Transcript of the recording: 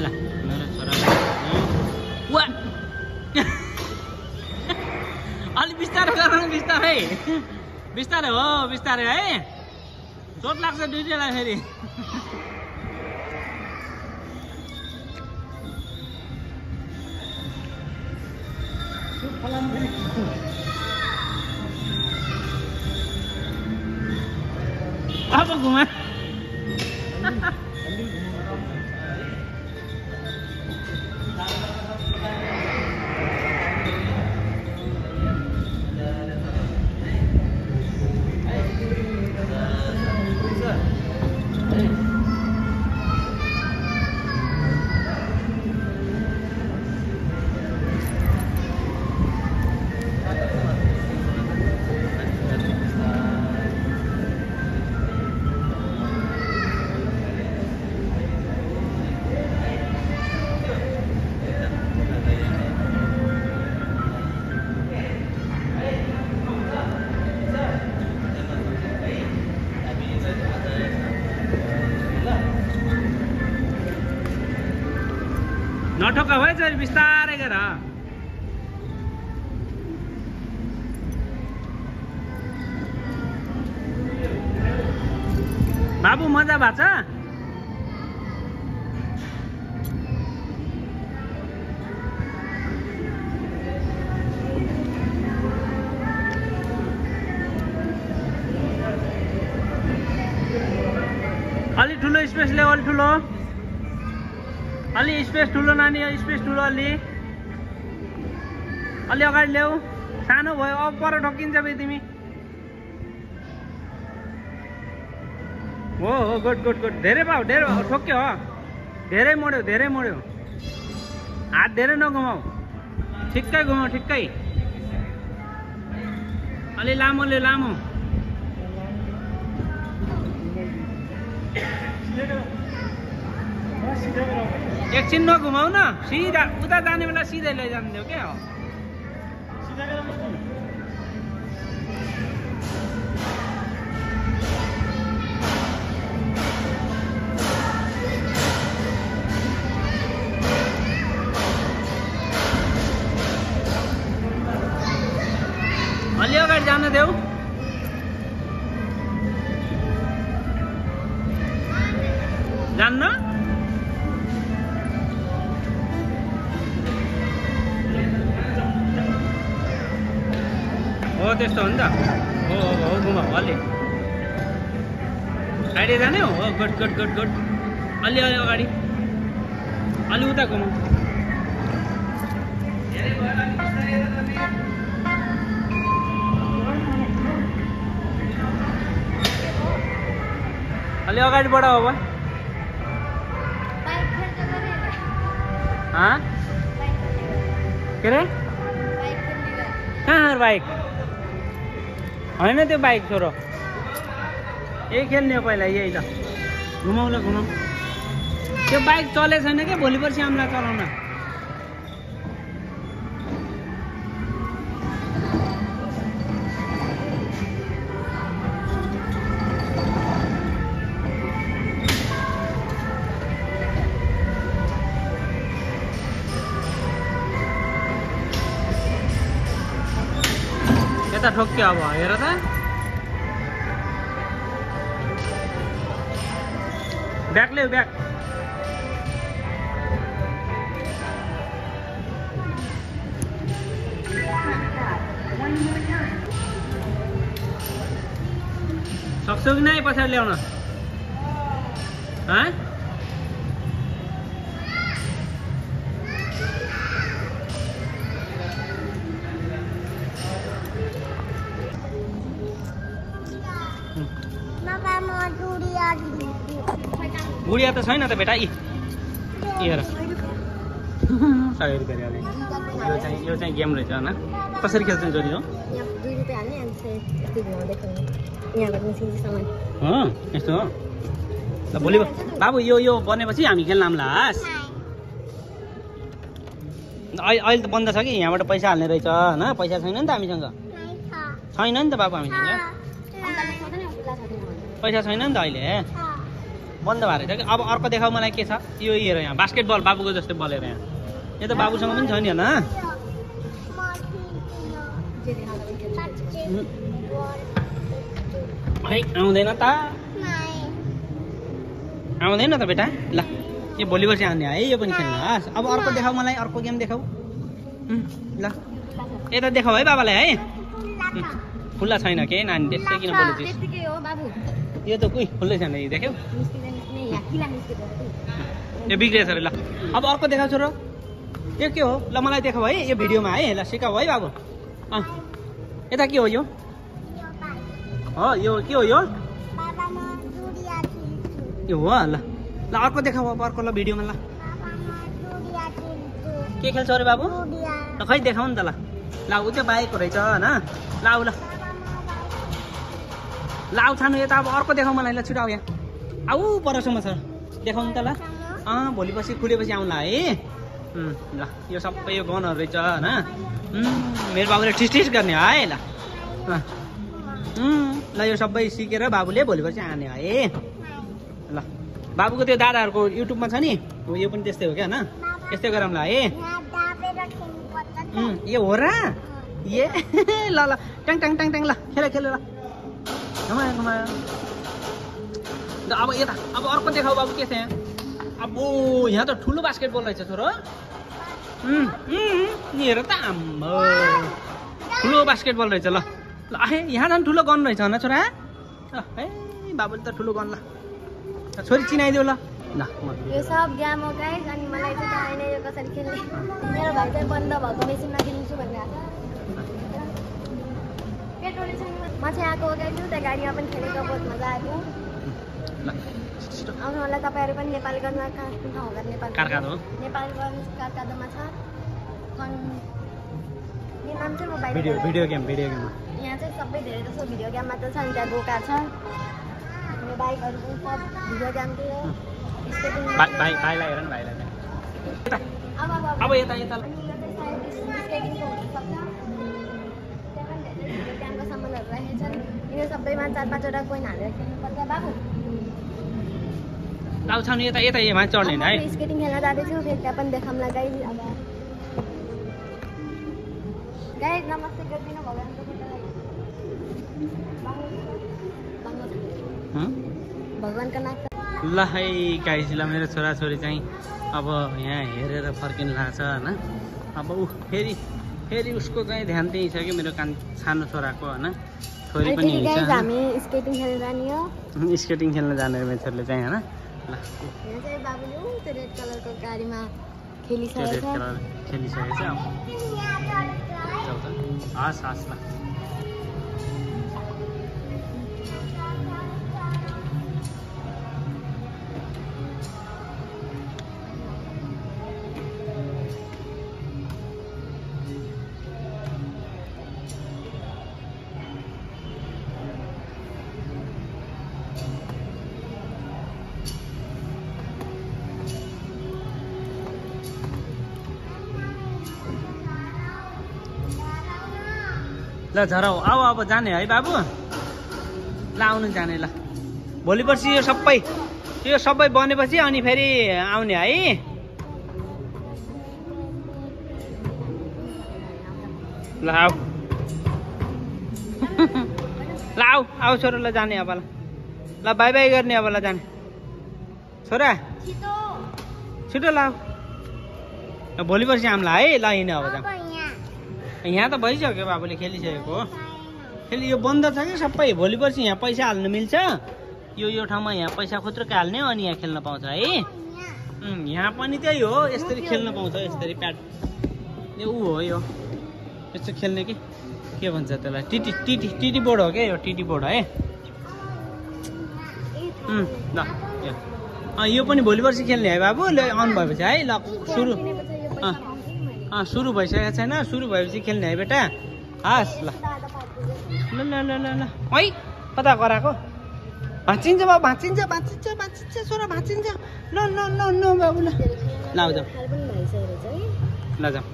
ल मेरो छोरा वा अलि बिस्तारै गर न बिस्तारै बिस्तारै हो बिस्तारै है चोट लाग्छ दुईटैलाई फेरि अब घुमा नठोका भयो छोरी बिस्तारै गर बाबु मजा भएको छ अलि ठुलो स्पेस ल्याऊ अलि ठुलो अलि स्पेस ठुलो नानी स्पेस ठुलो अलि अलि अगाडि ल्याऊ सानो भयो अब पर ठोकिन्छ बे तिमी हो हो गुड गुड गुड धेरै पाऊ धेरै ठोक्यो हो धेरै मोड्यो हात धेरै नघुमाऊ ठिक्कै घुमाऊ ठिक्कै अलि लामो एकछिन नघुमाऊ न सिधा उता जाने बेला सिधै लैजान्थ्यो क्या हो अलि अगाडि जान देऊ जान्न हो त्यस्तो हो नि त हो हो घुमाऊ अलि साइडै जाने हो गुड गुड गुड गुड अलि अलि अगाडि अलि उता घुमाऊ अलि अगाडि बढा हो बा के अरे कहाँ बाइक होइन त्यो बाइक छोरो यही खेल्ने हो पहिला यही ल घुमाउ ल घुमाउ त्यो बाइक चले छैन क्या भोलि पर्सि हामीलाई चलाउन यता ठोक्यो अब हेर त ब्याक ल्याऊ ब्याक सक्छौ कि नै पछाडि ल्याउन गुडिया त छैन त बेटा हेर 100 रुपियाँ यो चाहिँ गेम रहेछ होइन कसरी खेल्छ जोडी हो 2 रुपियाँ हाल्ने अनि यति घुमाउँदै यहाँबाट निस्किन्छ सामान हो यस्तो हो ल भोलि बाबु यो बनेपछि हामी खेल्न आउँला हस् अहिले त बन्द छ कि यहाँबाट पैसा हाल्ने रहेछ हैन पैसा छैन नि त हामीसँग छैन नि त बाबु हामीसँग पैसा छैन नि त अहिले बन्द भएर रहेछ कि अब अर्को देखाऊ मलाई के छ यो हेर यहाँ बास्केटबल बाबुको जस्तै बल हेर यहाँ यो त बाबुसँग पनि छ नि होइन है आउँदैन त आउँदैन त बेटा ल यो भोलि पर्सि आउने है यो पनि खेल्नु हस् अब अर्को देखाऊ मलाई अर्को गेम देखाऊ ल यता देखाऊ है बाबालाई है खुल्ला छैन के नानी त्यसै किन बोल्दैछ यो त कुइ खुल्लै छैन यो देख्यौ यो बिग्रेछ अरे ल अब अर्को देखाउ छोरो यो के हो ल मलाई देखाऊ है यो भिडियोमा है ल सिकाऊ है बाबु यता के हो यो यो के हो यो हो ल ल अर्को देखाऊ अब अर्को ल भिडियोमा ल के खेल्छ अरे बाबु ल खै देखाऊ नि त ल ल ऊ त्यो बाइकको रहेछ होइन ल आऊ ल ल आऊ छानु यता अब अर्को देखाऊ मलाई ल छिटो आऊ यहाँ आऊ परसम्म छ देखाउनु त ल भोलि पछि खुलेपछि आउँला है ल यो सबै यो गनहरू रहेछ होइन मेरो बाबुले ठिस गर्ने है ल ल यो सबै सिकेर बाबुले भोलि पछि आने है ल बाबुको त्यो दादाहरूको युट्युबमा छ नि यो पनि त्यस्तै हो क्या होइन यस्तै गरौँला है यो हो र ए ल ल ट्याङ ट्याङ ट्याङ ट्याङ ल खेल खेल ल अब यता अब अर्को देखाऊ बाबु के छ यहाँ अब यहाँ त ठुलो बास्केटबल रहेछ छोरो हेर त आम्मा ठुलो बास्केटबल रहेछ ल ल आहे यहाँ झन् ठुलो गन रहेछ होइन छोरा है बाबुले त ठुलो गन ल छोरी चिनाइदेऊ ल यो सब गेम हो गाइस अनि मलाई चाहिँ थाहा छैन यो कसरी खेल्ने मेरो भाइ चाहिँ बन्द भएको मेसिनमा खेल्छु भनिरहेको पेट्रोल छैन म चाहिँ आएको हो गाइस उता गाडीमा पनि खेलेको बहुत मजा आयो आउनु होला तपाईँहरू पनि नेपालगञ्जमा कुन ठाउँ हो नेपालगञ्ज कारकादोमा छ यो नाम चाहिँ म बाहिर भिडियो गेम यहाँ चाहिँ सबै धेरै जसो भिडियो गेम मात्र छ अनि त्यहाँ गोकार छ यो बाइकहरू पनि सब भिडियो गेमकै हो भाइलाई हेर न भाइलाई अब यता यता गेमको सामानहरू राखेको छन् यिनीहरू सबैमा 4-5 वटा कोइन हालेर खेल्नुपर्छ बाबु लाउ छ नि यता यता यहाँ चढ्ने है स्केटिङ खेल्न जाँदैछु फेरि त्यहाँ पनि देखाउँला गाइस अब गाइस नमस्ते गरिदिनु भगवानको भगवानको नाक ल है गाइस ल मेरो छोराछोरी चाहिँ अब यहाँ हेरेर फर्किनु लाग्छ होइन अब ऊ फेरि उसको चाहिँ ध्यान त्यही छ कि मेरो सानो छोराको होइन छोरी पनि हिँड्छ हामी स्केटिङ खेल्न जाने हो स्केटिङ खेल्न जाने मान्छेहरूले चाहिँ होइन ल यहाँ चाहिँ बाबुले त्यो रेड कलरको गाडीमा खेलिसकेको छ हस् हस् ल ल झराउ आऊ अब जाने है बाबु ल आउनु जाने ल भोलि पर्सि यो सबै बनेपछि अनि फेरि आउने है ल आऊ ल आऊ छोरो ल जाने अब ल बाई बाई गर्ने अब ल जाने छोरा छिटो ल भोलि पर्सि आउँला है ल हिँड्ने अब जाऊ यहाँ त भइसक्यो बाबुले खेलिसकेको फेरि यो बन्द छ कि सबै भोलि पर्सि यहाँ पैसा हाल्नु मिल्छ यो ठाउँमा यहाँ पैसा खुत्रुकै हाल्ने अनि यहाँ खेल्न पाउँछ है यहाँ पनि त्यही हो यसरी खेल्न पाउँछ यसरी प्याड यो ऊ हो यो यस्तो खेल्ने कि के भन्छ त्यसलाई टिटी बोर्ड हो क्या यो टिटी बोर्ड है ल यो पनि भोलि पर्सि खेल्ने है बाबु ल अन भएपछि है ल सुरु भइसकेको छैन सुरु भएपछि खेल्ने है बेटा हस् ल ल ल ल ल ल है कता गराएको भाँचिन्छ बाबु भाँचिन्छ छोरा भाँचिन्छ ल ल ल ल बाबु ल जाऊ ल जाऊ